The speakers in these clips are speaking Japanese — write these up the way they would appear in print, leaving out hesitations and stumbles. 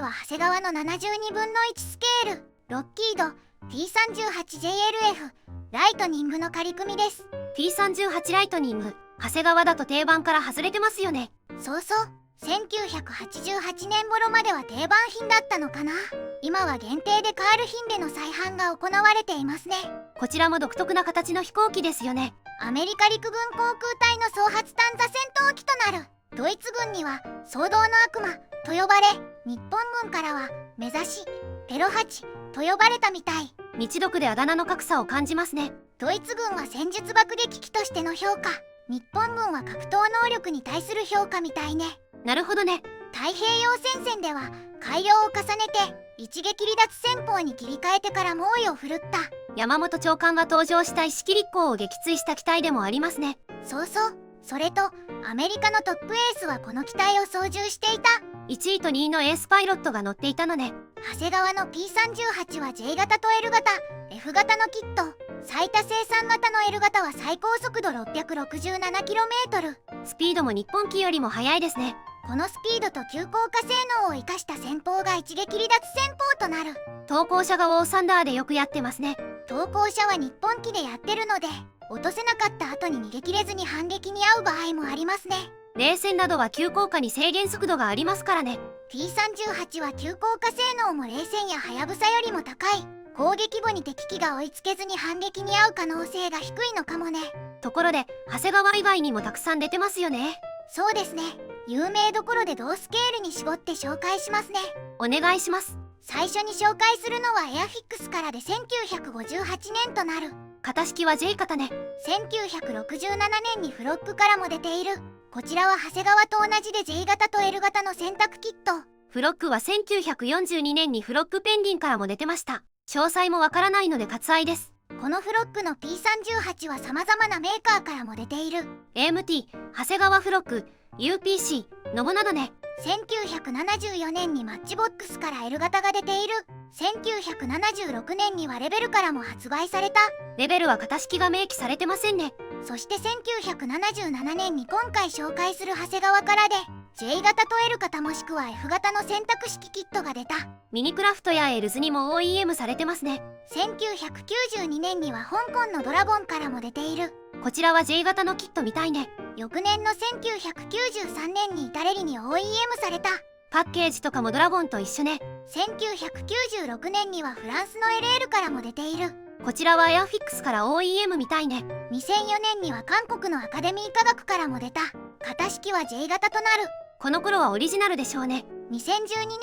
は長谷川の72分の1スケールロッキード T38JLF ライトニングの仮組みです。 T38 ライトニング、長谷川だと定番から外れてますよね。そうそう、1988年頃までは定番品だったのかな。今は限定でカール品での再販が行われていますね。こちらも独特な形の飛行機ですよね。アメリカ陸軍航空隊の総発探査戦闘機となる。ドイツ軍には騒動の悪魔と呼ばれ、日本軍からは目指しペロ8と呼ばれたみたい。日独であだ名の格差を感じますね。ドイツ軍は戦術爆撃機としての評価、日本軍は格闘能力に対する評価みたいね。なるほどね。太平洋戦線では改良を重ねて一撃離脱戦法に切り替えてから猛威を振るった。山本長官が登場した石切港を撃墜した機体でもありますね。そうそう、それとアメリカのトップエースはこの機体を操縦していた。1位と2位のエースパイロットが乗っていたのね。長谷川の P38 は J 型と L 型 F 型のキット。最多生産型の L 型は最高速度 667km。 スピードも日本機よりも速いですね。このスピードと急降下性能を生かした戦法が一撃離脱戦法となる。投降者がウォーサンダーでよくやってますね。投降者は日本機でやってるので、落とせなかった後に逃げ切れずに反撃に遭う場合もありますね。冷戦などは急降下に制限速度がありますからね。 T38 は急降下性能も冷戦やはやぶさよりも高い。攻撃後に敵機が追いつけずに反撃に遭う可能性が低いのかもね。ところで長谷川以外にもたくさん出てますよね。そうですね、有名どころで同スケールに絞って紹介しますね。お願いします。最初に紹介するのはエアフィックスからで1958年となる。型式は J 型ね。1967年にフロックからも出ている。こちらは長谷川と同じで J 型と L 型の選択キット。フロックは1942年にフロックペンギンからも出てました。詳細もわからないので割愛です。このフロックの P38 は様々なメーカーからも出ている。 AMT、長谷川フロック、UPC、ノボなどね。1974年にマッチボックスから L 型が出ている。1976年にはレベルからも発売された。レベルは型式が明記されてませんね。そして1977年に今回紹介する長谷川からで J 型と L 型もしくは F 型の選択式キットが出た。ミニクラフトやエルズにも OEM されてますね。1992年には香港のドラゴンからも出ている。こちらは J 型のキットみたいね。翌年の1993年にイタレリに OEM された。パッケージとかもドラゴンと一緒ね。1996年にはフランスの LL からも出ている。こちらはエアフィックスから OEM みたいね。2004年には韓国のアカデミー科学からも出た。型式は J 型となる。この頃はオリジナルでしょうね。2012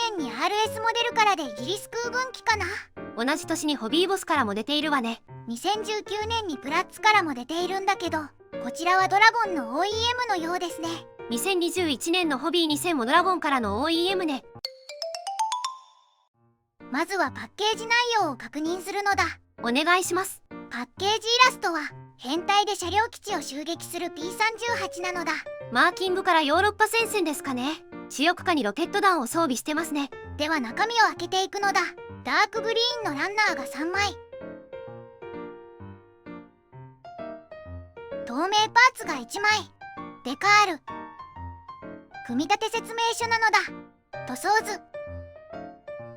年に RS モデルからでイギリス空軍機かな。同じ年にホビーボスからも出ているわね。2019年にプラッツからも出ているんだけど、こちらはドラゴンの OEM のようですね。2021年のホビー2000もドラゴンからの OEM ね。まずはパッケージ内容を確認するのだ。お願いします。パッケージイラストは編隊で車両基地を襲撃する P38 なのだ。マーキングからヨーロッパ戦線ですかね。主翼下にロケット弾を装備してますね。では中身を開けていくのだ。ダークグリーンのランナーが3枚、透明パーツが1枚、デカール、組み立て説明書なのだ。塗装図、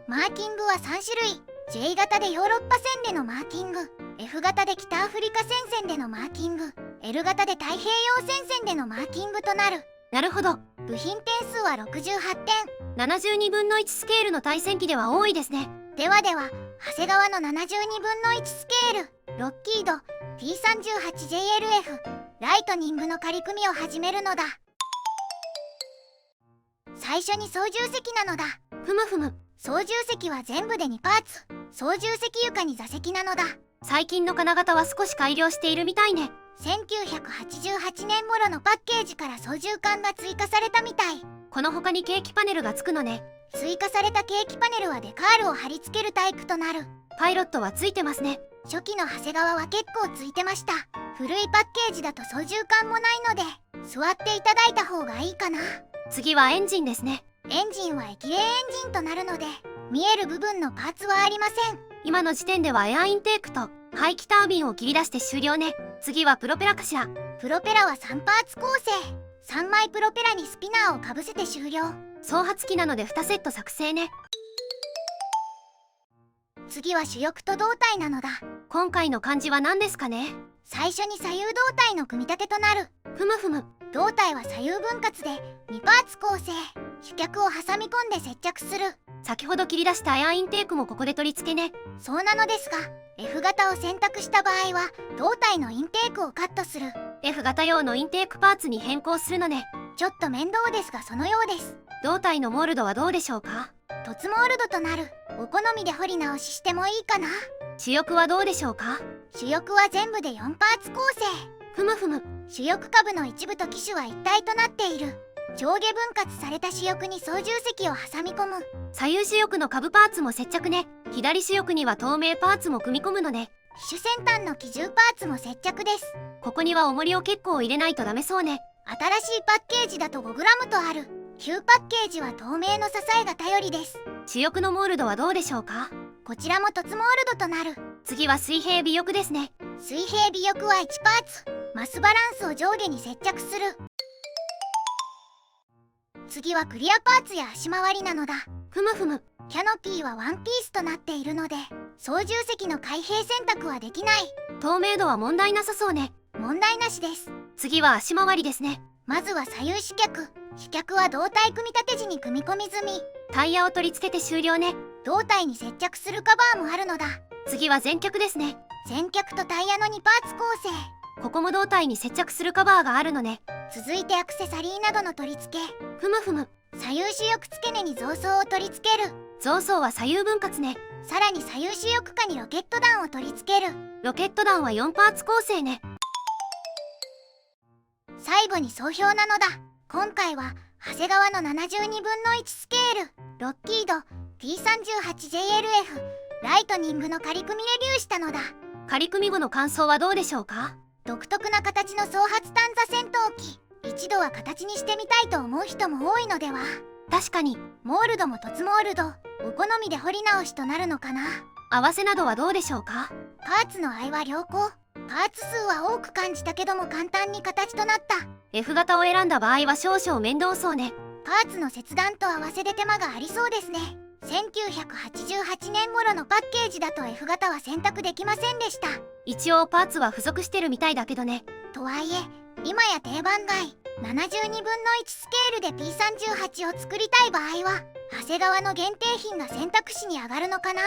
マーキングは3種類。 J 型でヨーロッパ戦でのマーキング、 F 型で北アフリカ戦線でのマーキング、 L 型で太平洋戦線でのマーキングとなる。なるほど。部品点数は68点。72分の1スケールの対戦機では多いですね。では長谷川の72分の1スケールロッキード T38JLF ライトニングの仮組みを始めるのだ。最初に操縦席なのだ。ふむふむ。操縦席は全部で2パーツ。操縦席床に座席なのだ。最近の金型は少し改良しているみたいね。1988年頃のパッケージから操縦桿が追加されたみたい。この他にケーキパネルがつくのね。追加されたケーキパネルはデカールを貼り付けるタイプとなる。パイロットはついてますね。初期の長谷川は結構ついてました。古いパッケージだと操縦桿もないので座っていただいた方がいいかな。次はエンジンですね。エンジンは液冷エンジンとなるので見える部分のパーツはありません。今の時点ではエアインテークと排気タービンを切り出して終了ね。次はプロペラかしら。プロペラは3パーツ構成。3枚プロペラにスピナーをかぶせて終了。総発機なので2セット作成ね。次は主翼と胴体なのだ。今回の漢字は何ですかね。最初に左右胴体の組み立てとなる。ふむふむ。胴体は左右分割で2パーツ構成。主脚を挟み込んで接着する。先ほど切り出したエアインテークもここで取り付けね。そうなのですが、F 型を選択した場合は胴体のインテークをカットする。 F 型用のインテークパーツに変更するのね。ちょっと面倒ですがそのようです。胴体のモールドはどうでしょうか。凸モールドとなる。お好みで彫り直ししてもいいかな。主翼はどうでしょうか。主翼は全部で4パーツ構成。ふむふむ。主翼下部の一部と機種は一体となっている。上下分割された主翼に操縦席を挟み込む。左右主翼の下部パーツも接着ね。左主翼には透明パーツも組み込むのね。機種先端の機重パーツも接着です。ここには重りを結構入れないとダメそうね。新しいパッケージだと 5g とある。旧パッケージは透明の支えが頼りです。主翼のモールドはどうでしょうか。こちらも凸モールドとなる。次は水平尾翼ですね。水平尾翼は1パーツ。マスバランスを上下に接着する。次はクリアパーツや足回りなのだ。ふむふむ。キャノピーはワンピースとなっているので操縦席の開閉選択はできない。透明度は問題なさそうね。問題なしです。次は足回りですね。まずは左右主脚。主脚は胴体組み立て時に組み込み済み。タイヤを取り付けて終了ね。胴体に接着するカバーもあるのだ。次は前脚ですね。前脚とタイヤの2パーツ構成。ここも胴体に接着するカバーがあるのね。続いてアクセサリーなどの取り付け。ふむふむ。左右主翼付け根に増装を取り付ける。増装は左右分割ね。さらに左右主翼下にロケット弾を取り付ける。ロケット弾は4パーツ構成ね。最後に総評なのだ。今回は長谷川の72分の1スケールロッキード T38JLF ライトニングの仮組みレビューしたのだ。仮組み後の感想はどうでしょうか。独特な形の双発短座戦闘機。一度は形にしてみたいと思う人も多いのでは。確かに。モールドも凸モールド、お好みで彫り直しとなるのかな。合わせなどはどうでしょうか。パーツの合いは良好。パーツ数は多く感じたけども簡単に形となった。 F 型を選んだ場合は少々面倒そうね。パーツの切断と合わせで手間がありそうですね。1988年頃のパッケージだと F 型は選択できませんでした。一応パーツは付属してるみたいだけどね。とはいえ今や定番外。72分の1スケールで P38 を作りたい場合は長谷川の限定品が選択肢に上がるのかな。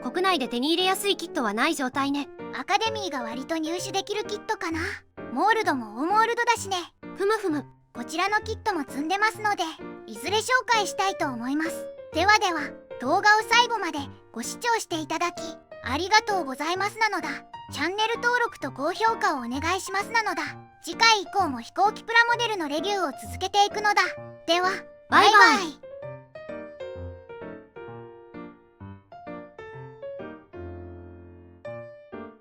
国内で手に入れやすいキットはない状態ね。アカデミーが割と入手できるキットかな。モールドも大モールドだしね。ふむふむ。こちらのキットも積んでますのでいずれ紹介したいと思います。ではでは動画を最後までご視聴していただきありがとうございますなのだ。チャンネル登録と高評価をお願いしますなのだ。次回以降も飛行機プラモデルのレビューを続けていくのだ。ではバイバイ。